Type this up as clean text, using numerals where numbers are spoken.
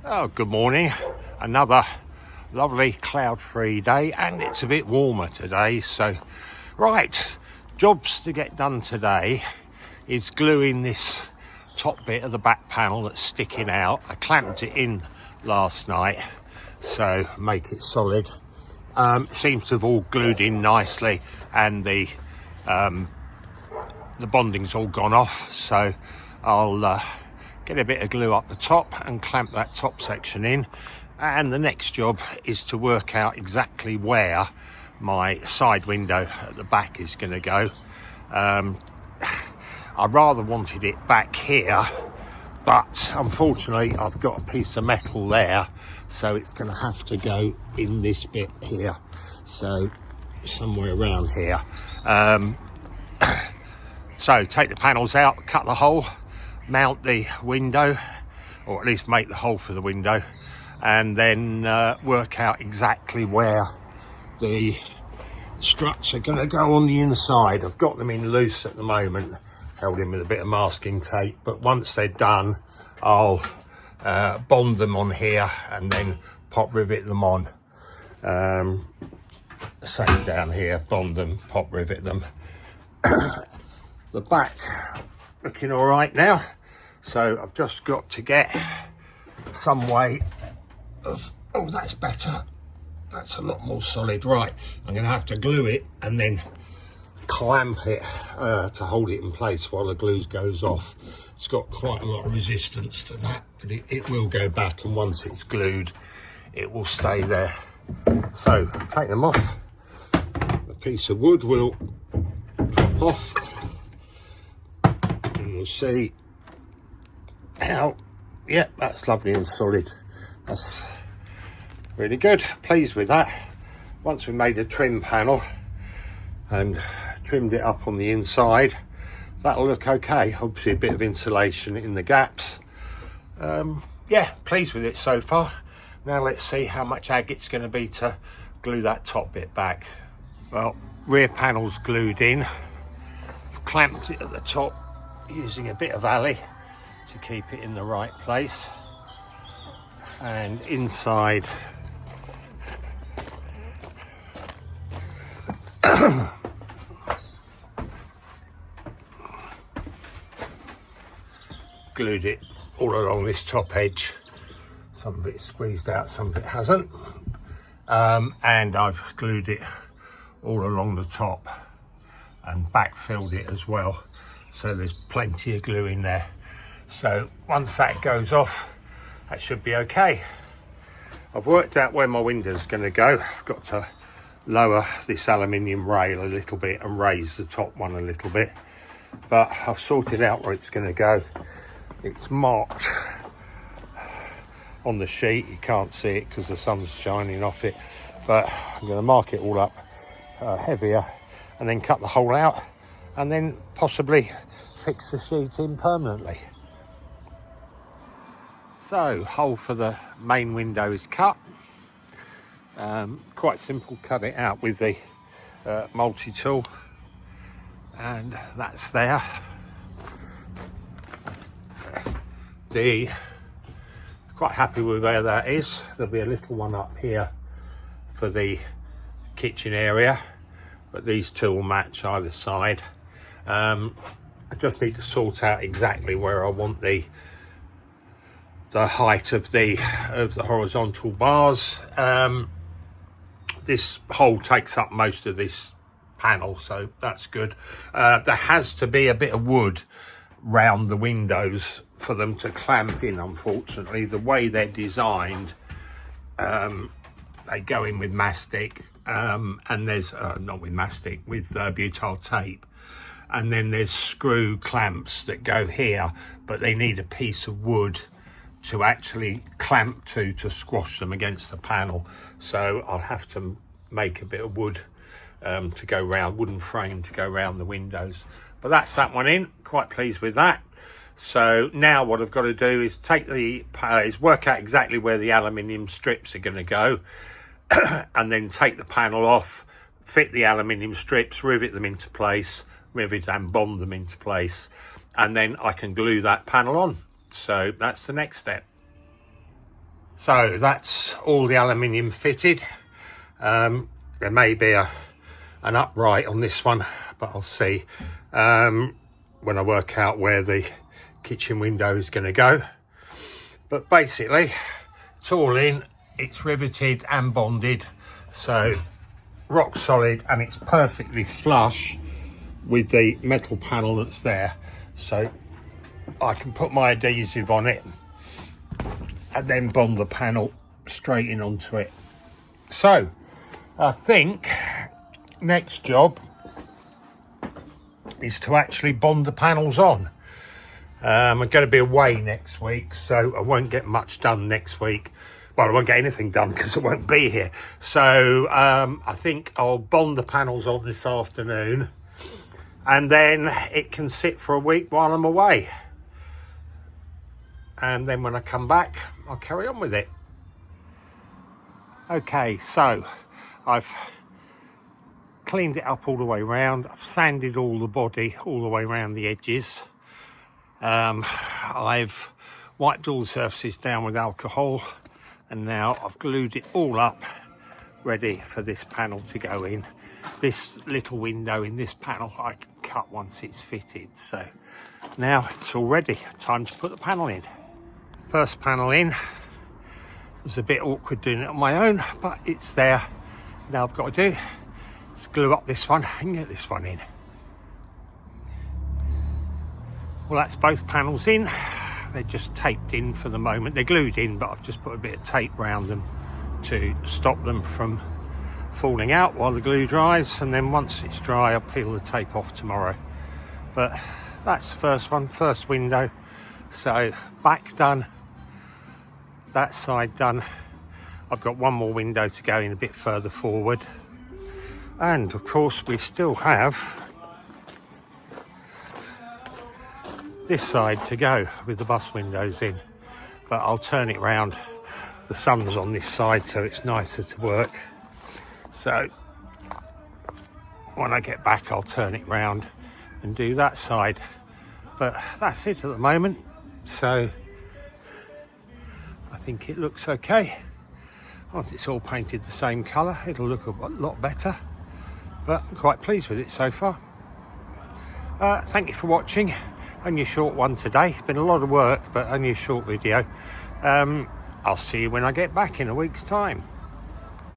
Oh, good morning. Another lovely cloud-free day, and it's a bit warmer today. So, right, jobs to get done today is gluing this top bit of the back panel that's sticking out. I clamped it in last night, so make it solid. Seems to have all glued in nicely, and the bonding's all gone off. So I'll get a bit of glue up the top and clamp that top section in, and the next job is to work out exactly where my side window at the back is going to go. I rather wanted it back here, but unfortunately I've got a piece of metal there, so it's going to have to go in this bit here, so somewhere around here. So take the panels out, cut the hole, mount the window, or at least make the hole for the window, and then work out exactly where the struts are going to go on the inside. I've got them in loose at the moment, held in with a bit of masking tape, but once they're done I'll bond them on here and then pop rivet them on. Same down here, bond them, pop rivet them. The back looking all right now, so I've just got to get some way of, oh, that's better, that's a lot more solid. Right, I'm going to have to glue it and then clamp it to hold it in place while the glue goes off. It's got quite a lot of resistance to that, but it will go back, and once it's glued it will stay there. So take them off, a piece of wood will drop off, and you'll see how, yeah, that's lovely and solid. That's really good, pleased with that. Once we made a trim panel and trimmed it up on the inside, that'll look okay. Obviously a bit of insulation in the gaps. Yeah, pleased with it so far. Now let's see how much agate's going to be to glue that top bit back. Well, rear panel's glued in. I've clamped it at the top using a bit of alley to keep it in the right place, and inside glued it all along this top edge. Some of it's squeezed out, some of it hasn't, and I've glued it all along the top and backfilled it as well, so there's plenty of glue in there. So once that goes off, that should be okay. I've worked out where my window's going to go. I've got to lower this aluminium rail a little bit and raise the top one a little bit, but I've sorted out where it's going to go. It's marked on the sheet, you can't see it because the sun's shining off it, but I'm going to mark it all up heavier, and then cut the hole out, and then possibly fix the sheet in permanently. So, hole for the main window is cut. Quite simple, cut it out with the multi-tool, and that's there. Quite happy with where that is. There'll be a little one up here for the kitchen area, but these two will match either side. I just need to sort out exactly where I want the height of the horizontal bars. This hole takes up most of this panel, so that's good. There has to be a bit of wood round the windows for them to clamp in. Unfortunately, the way they're designed, they go in with mastic, and there's not with mastic, with butyl tape, and then there's screw clamps that go here, but they need a piece of wood to actually clamp to squash them against the panel. So I'll have to make a bit of wood to go round, wooden frame to go round the windows. But that's that one in. Quite pleased with that. So now what I've got to do is work out exactly where the aluminium strips are going to go, and then take the panel off, fit the aluminium strips, rivet them into place, rivet and bond them into place, and then I can glue that panel on. So that's the next step. So that's all the aluminium fitted. There may be an upright on this one, but I'll see when I work out where the kitchen window is going to go. But basically it's all in, it's riveted and bonded, so rock solid, and it's perfectly flush with the metal panel that's there, so I can put my adhesive on it and then bond the panel straight in onto it. So I think next job is to actually bond the panels on. I'm going to be away next week, so I won't get much done next week. Well, I won't get anything done because I won't be here. So I think I'll bond the panels on this afternoon, and then it can sit for a week while I'm away. And then when I come back, I'll carry on with it. Okay, so I've cleaned it up all the way round. I've sanded all the body all the way around the edges. I've wiped all the surfaces down with alcohol, and now I've glued it all up, ready for this panel to go in. This little window in this panel I can cut once it's fitted, so now it's all ready. Time to put the panel in. First panel in. It was a bit awkward doing it on my own, but it's there. Now I've got to do is glue up this one and get this one in. Well, that's both panels in. They're just taped in for the moment. They're glued in, but I've just put a bit of tape around them to stop them from falling out while the glue dries, and then once it's dry I'll peel the tape off tomorrow. But that's the first one, first window. So back done, that side done. I've got one more window to go in a bit further forward, and of course we still have this side to go with the bus windows in, but I'll turn it round. The sun's on this side, so it's nicer to work. So when I get back I'll turn it round and do that side. But that's it at the moment, so I think it looks okay. Once it's all painted the same colour it'll look a lot better, but I'm quite pleased with it so far. Thank you for watching. Only a short one today. It's been a lot of work, but only a short video. I'll see you when I get back in a week's time.